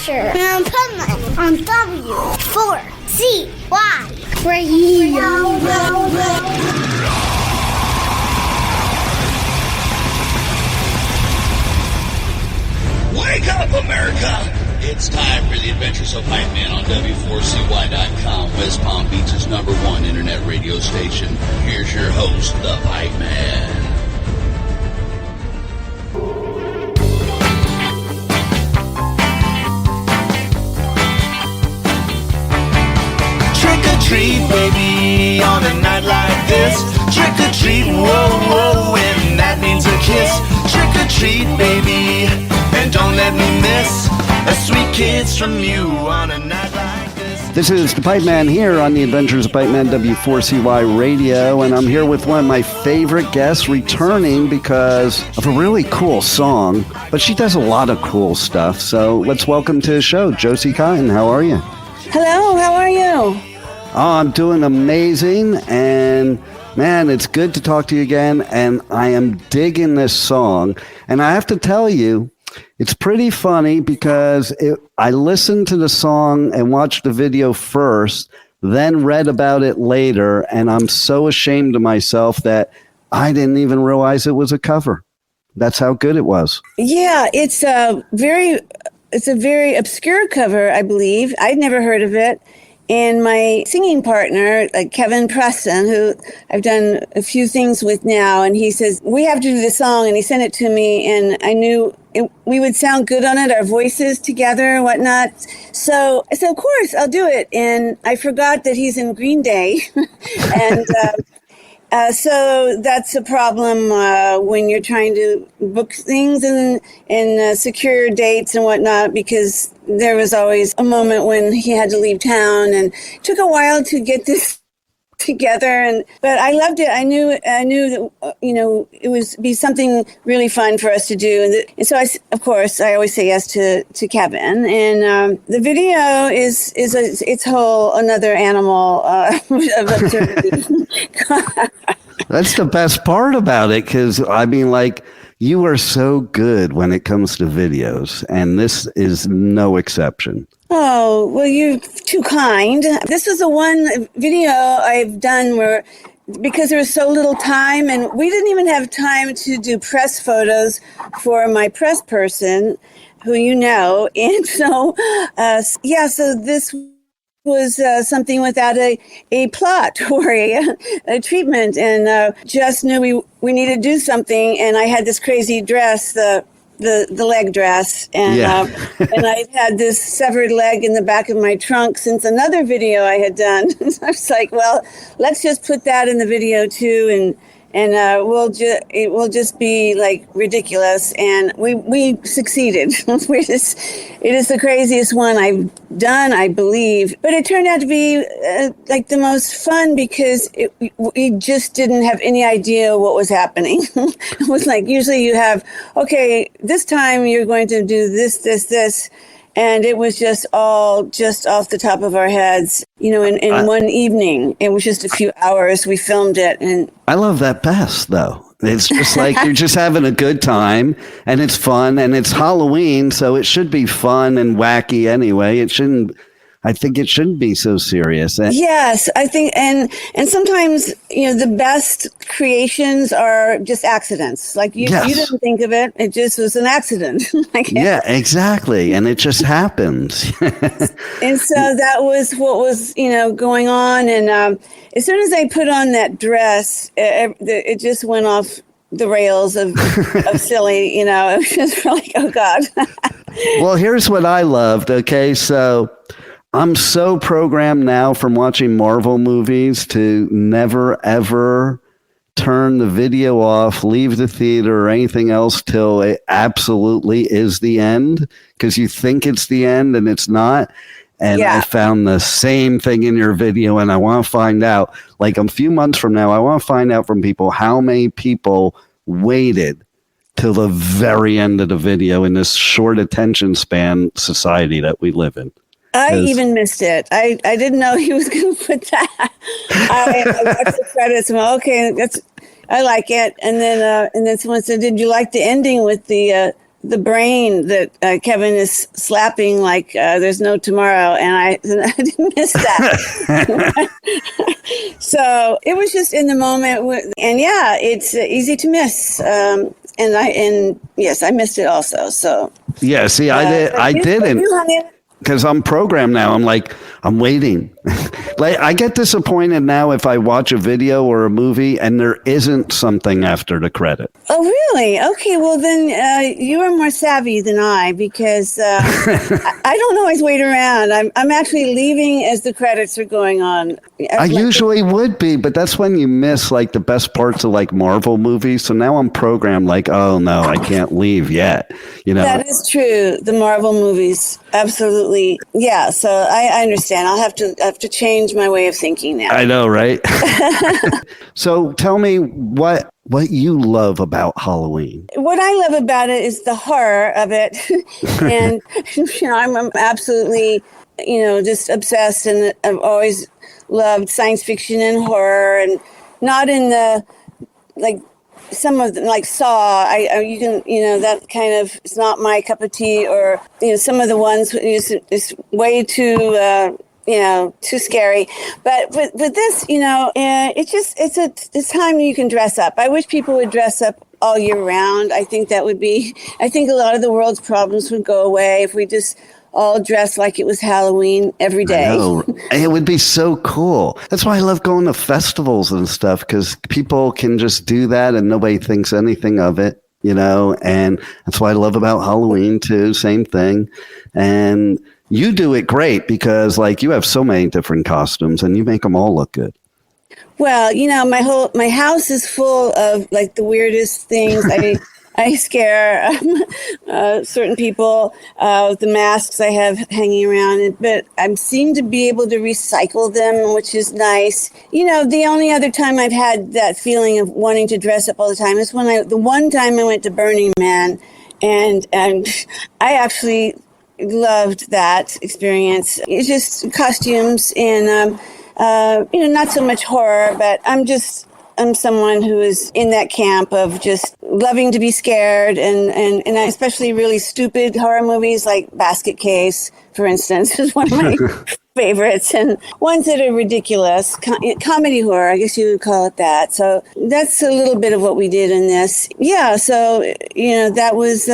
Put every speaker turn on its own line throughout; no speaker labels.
Adventure and Puntland on W4CY Radio.
Wake up, America! It's time for the Adventures of Hype Man on W4CY.com, West Palm Beach's #1 internet radio station. Here's your host, the Hype Man.
Trick or treat, baby, on a night like this. Trick or treat, whoa, whoa, and that means a kiss. Trick or treat, baby, and don't let me miss a sweet kiss from you on a night like this.
This is the Pipe Man here on the Adventures of Pipe Man W4CY Radio, and I'm here with one of my favorite guests returning because of a really cool song, but she does a lot of cool stuff. So let's welcome to the show, Josie Cotton. How are you?
Hello, how are you?
Oh, I'm doing amazing, and man, it's good to talk to you again, and I am digging this song. And I have to tell you, it's pretty funny because I listened to the song and watched the video first, then read about it later, and I'm so ashamed of myself that I didn't even realize it was a cover. That's how good it was.
Yeah, it's a very obscure cover, I believe. I'd never heard of it. And my singing partner, like Kevin Preston, who I've done a few things with now, and he says, we have to do this song, and he sent it to me, and I knew we would sound good on it, our voices together and whatnot. So I said, of course, I'll do it. And I forgot that he's in Green Day. And so that's a problem when you're trying to book things and secure dates and whatnot, because there was always a moment when he had to leave town, and it took a while to get this together. But I loved it. I knew that it was be something really fun for us to do. And so of course I always say yes to Kevin. And the video is its whole another animal of absurdity.
That's the best part about it, because I mean, like, you are so good when it comes to videos, and this is no exception.
Oh, well, you're too kind. This is the one video I've done where, because there was so little time, and we didn't even have time to do press photos for my press person, who you know. And so, so this was something without a plot or a treatment, and just knew we needed to do something. And I had this crazy dress, the leg dress, and and I had this severed leg in the back of my trunk since another video I had done. So I was like, well, let's just put that in the video too, and it will just be like ridiculous. And we succeeded. It is the craziest one I've done, I believe. But it turned out to be like the most fun, because we just didn't have any idea what was happening. It was like, usually you have, okay, this time you're going to do this. And it was just all just off the top of our heads, in one evening. It was just a few hours. We filmed it. And
I love that best, though. It's just like you're just having a good time, and it's fun, and it's Halloween, so it should be fun and wacky anyway. I think it shouldn't be so serious.
Yes, I think, and sometimes, the best creations are just accidents. Like you didn't think of it; it just was an accident.
Yeah, exactly, and it just happens.
And so that was what was, going on. And as soon as I put on that dress, it just went off the rails of silly. It was just like, oh God.
Well, here's what I loved. Okay, so I'm so programmed now from watching Marvel movies to never, ever turn the video off, leave the theater or anything else till it absolutely is the end, because you think it's the end and it's not. And I found the same thing in your video, and I want to find out, like a few months from now, I want to find out from people how many people waited till the very end of the video in this short attention span society that we live in.
I even missed it. I didn't know he was going to put that. I watched the credits and went, okay, I like it. And then someone said, "Did you like the ending with the the brain that Kevin is slapping like there's no tomorrow, and I didn't miss that. So it was just in the moment, and yeah, it's easy to miss. And yes, I missed it also. So
yeah, see, I didn't. Because I'm programmed now. I'm like, I'm waiting. Like, I get disappointed now if I watch a video or a movie and there isn't something after the credit.
Oh, really? Okay, well then you are more savvy than I, because I don't always wait around. I'm actually leaving as the credits are going on.
I usually would be, but that's when you miss like the best parts of like Marvel movies. So now I'm programmed like, oh no, I can't leave yet. You know,
that is true. The Marvel movies, absolutely. Yeah, so I understand. I'll have to change my way of thinking now.
I know, right? So tell me what you love about Halloween.
What I love about it is the horror of it. And I'm absolutely, just obsessed, and I've always loved science fiction and horror, and not in the like some of them, like Saw, you can, that kind of is not my cup of tea, or, some of the ones is way too, too scary. But with this, it's time you can dress up. I wish people would dress up all year round. I think a lot of the world's problems would go away if we just all dressed like it was Halloween every day.
I know. It would be so cool. That's why I love going to festivals and stuff, because people can just do that and nobody thinks anything of it, and that's what I love about Halloween too. Same thing. And you do it great because like you have so many different costumes and you make them all look good.
Well, my house is full of like the weirdest things. I scare certain people with the masks I have hanging around, but I seem to be able to recycle them, which is nice. The only other time I've had that feeling of wanting to dress up all the time is the one time I went to Burning Man, and I actually loved that experience. It's just costumes and, not so much horror, but I'm someone who is in that camp of just loving to be scared, and especially really stupid horror movies like Basket Case, for instance, is one of my favorites, and ones that are ridiculous. Comedy horror, I guess you would call it that. So that's a little bit of what we did in this. Yeah, so, that was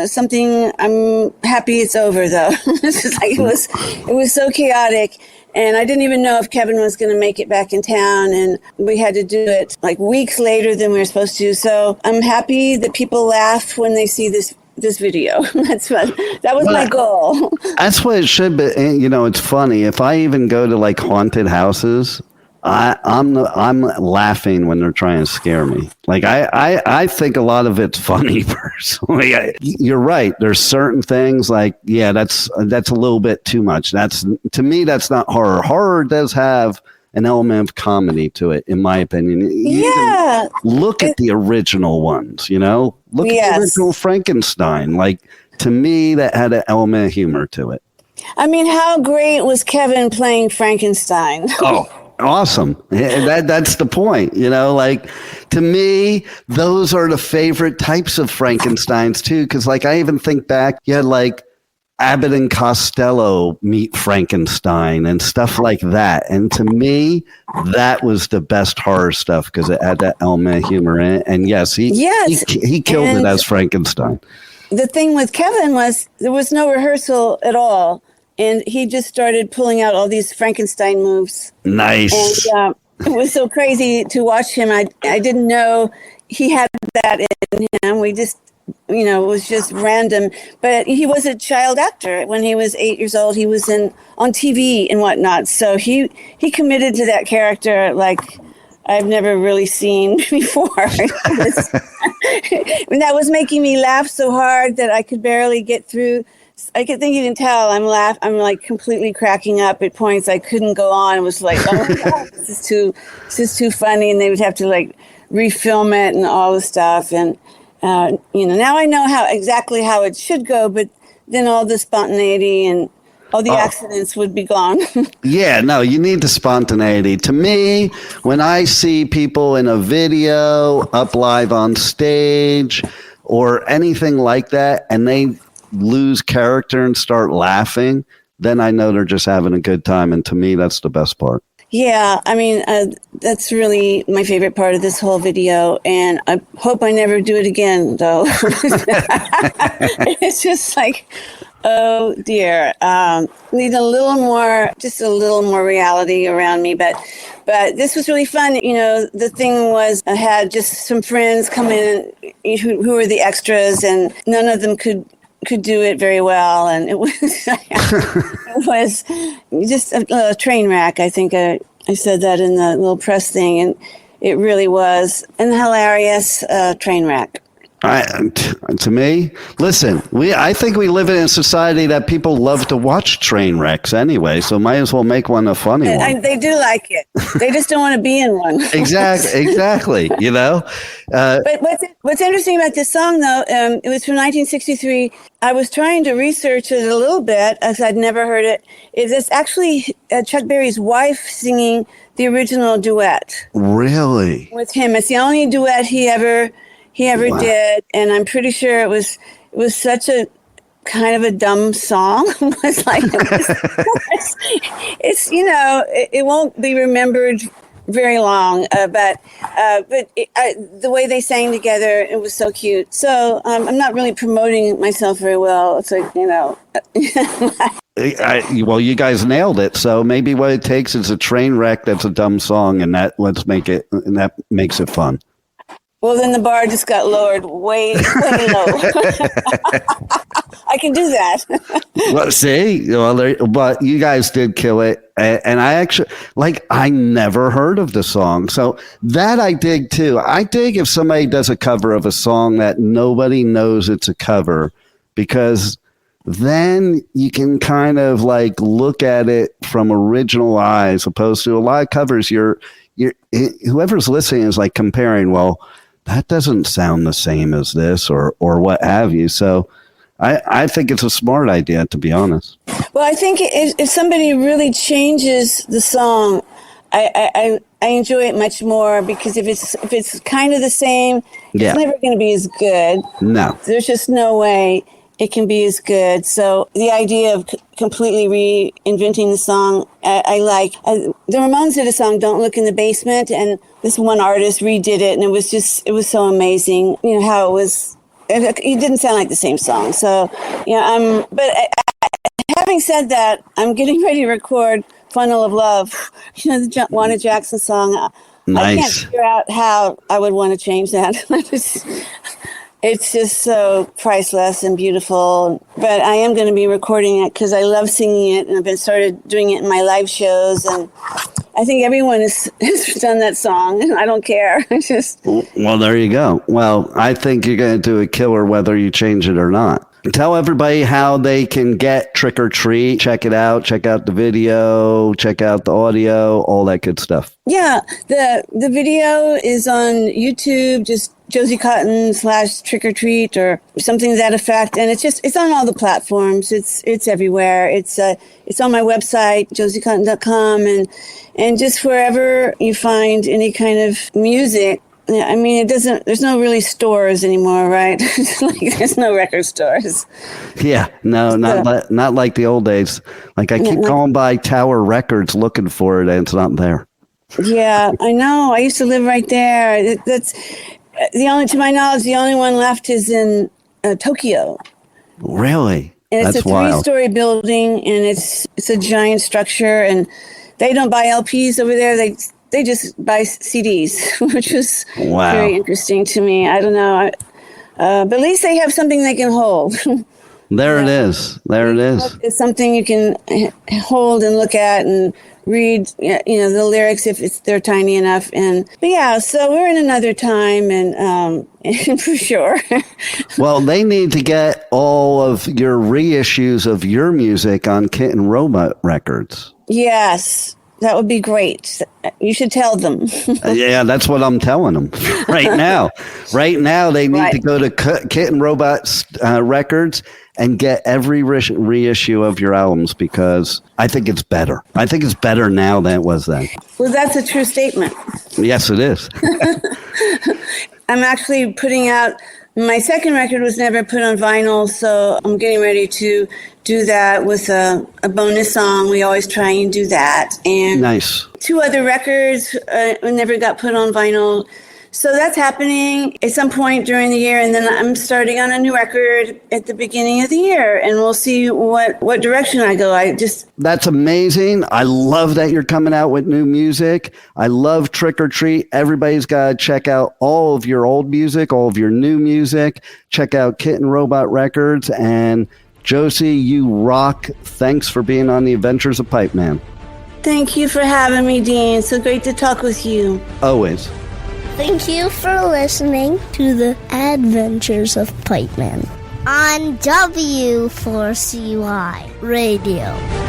something. I'm happy it's over, though. It was so chaotic. And I didn't even know if Kevin was going to make it back in town, and we had to do it like weeks later than we were supposed to. So I'm happy that people laugh when they see this video. That was my goal.
That's what it should be. It's funny. If I even go to like haunted houses, I'm laughing when they're trying to scare me. Like I think a lot of it's funny personally. You're right. There's certain things like, yeah, that's a little bit too much. To me, that's not horror. Horror does have an element of comedy to it, in my opinion.
Yeah.
Look at the original ones, Look at the original Frankenstein. Like, to me, that had an element of humor to it.
I mean, how great was Kevin playing Frankenstein?
Oh. Awesome. That's the point, like to me, those are the favorite types of Frankensteins too. Cause like, I even think back, you had like Abbott and Costello meet Frankenstein and stuff like that. And to me, that was the best horror stuff because it had that element of humor in it. And yes, he killed it as Frankenstein.
The thing with Kevin was there was no rehearsal at all. And he just started pulling out all these Frankenstein moves.
Nice.
And it was so crazy to watch him. I didn't know he had that in him. We just, it was just random. But he was a child actor. When he was 8 years old, he was on TV and whatnot. So he committed to that character like I've never really seen before. That was making me laugh so hard that I could barely get through. I think you can tell I'm like completely cracking up at points. I couldn't go on. It was like, oh my God, this is too funny. And they would have to like refilm it and all the stuff. And, now I know exactly how it should go, but then all the spontaneity and all the accidents would be gone.
Yeah, no, you need the spontaneity. To me, when I see people in a video up live on stage, or anything like that, and they lose character and start laughing, then I know they're just having a good time. And to me, that's the best part.
Yeah, I mean, that's really my favorite part of this whole video, and I hope I never do it again, though. It's just like, oh dear, need a little more reality around me, but this was really fun. You know, the thing was, I had just some friends come in who were the extras, and none of them could do it very well, and it was it was just a train wreck. I think I said that in the little press thing, and it really was an hilarious train wreck.
To me, listen, I think we live in a society that people love to watch train wrecks anyway, so might as well make one a funny one.
They do like it. They just don't want to be in one.
Exactly. You know.
But what's interesting about this song, though, it was from 1963. I was trying to research it a little bit, as I'd never heard it. It's actually Chuck Berry's wife singing the original duet.
Really?
With him. It's the only duet he ever did, and I'm pretty sure it was such a kind of a dumb song. It's it won't be remembered very long, but the way they sang together, it was so cute. So I'm not really promoting myself very well. It's like,
well, you guys nailed it. So maybe what it takes is a train wreck that's a dumb song, and that makes it fun.
Well, then the bar just got lowered way low. I can do that.
Well, see, but you guys did kill it. And I actually, I never heard of the song. So that I dig too. I dig if somebody does a cover of a song that nobody knows it's a cover, because then you can kind of look at it from original eyes, opposed to a lot of covers. Whoever's listening is comparing, well, that doesn't sound the same as this or what have you. So I think it's a smart idea, to be honest.
Well, I think if somebody really changes the song, I enjoy it much more, because if it's kind of the same, it's never going to be as good.
No.
There's just no way it can be as good. So the idea of completely reinventing the song, I like. The Ramones did a song, "Don't Look in the Basement," and this one artist redid it, and it was so amazing. You know how it was. It didn't sound like the same song. So, having said that, I'm getting ready to record "Funnel of Love," the Juana Jackson song.
Nice.
I can't figure out how I would want to change that. It's just so priceless and beautiful. But I am going to be recording it because I love singing it, and I've been started doing it in my live shows. And I think everyone has done that song, and I don't care.
Well, there you go. Well, I think you're going to do a killer whether you change it or not. Tell everybody how they can get Trick or Treat. Check it out. Check out the video. Check out the audio. All that good stuff.
Yeah, the video is on YouTube. Just Josie Cotton / Trick or Treat or something to that effect, and it's on all the platforms. It's everywhere. It's on my website, josiecotton.com, and just wherever you find any kind of music. Yeah, I mean, there's no really stores anymore, right? There's no record stores.
Yeah, no, not like the old days. I keep going by Tower Records looking for it, and it's not there.
Yeah, I know. I used to live right there. That's to my knowledge, the only one left is in Tokyo.
Really?
And it's
That's
a 3-story building, and it's a giant structure, and they don't buy LPs over there. They just buy CDs, which was very interesting to me. I don't know. But at least they have something they can hold.
There it is.
It's something you can hold and look at and read, the lyrics if they're tiny enough. But yeah, so we're in another time, and for sure.
Well, they need to get all of your reissues of your music on Kitten Robot Records.
Yes. That would be great. You should tell them.
Yeah, that's what I'm telling them right now. Right now, they need to go to Kitten Robot Records and get every reissue of your albums, because I think it's better. I think it's better now than it was then.
Well, that's a true statement.
Yes, it is.
I'm actually putting out My second record was never put on vinyl, so I'm getting ready to do that with a bonus song. We always try and do that. And
Nice.
2 other records never got put on vinyl. So that's happening at some point during the year, and then I'm starting on a new record at the beginning of the year, and we'll see what direction I go.
That's amazing. I love that you're coming out with new music. I love Trick or Treat. Everybody's got to check out all of your old music, all of your new music. Check out Kitten Robot Records. And Josie, you rock. Thanks for being on the Adventures of Pipe Man.
Thank you for having me, Dean. So great to talk with you.
Always.
Thank you for listening to the Adventures of Pipe Man on W4CY Radio.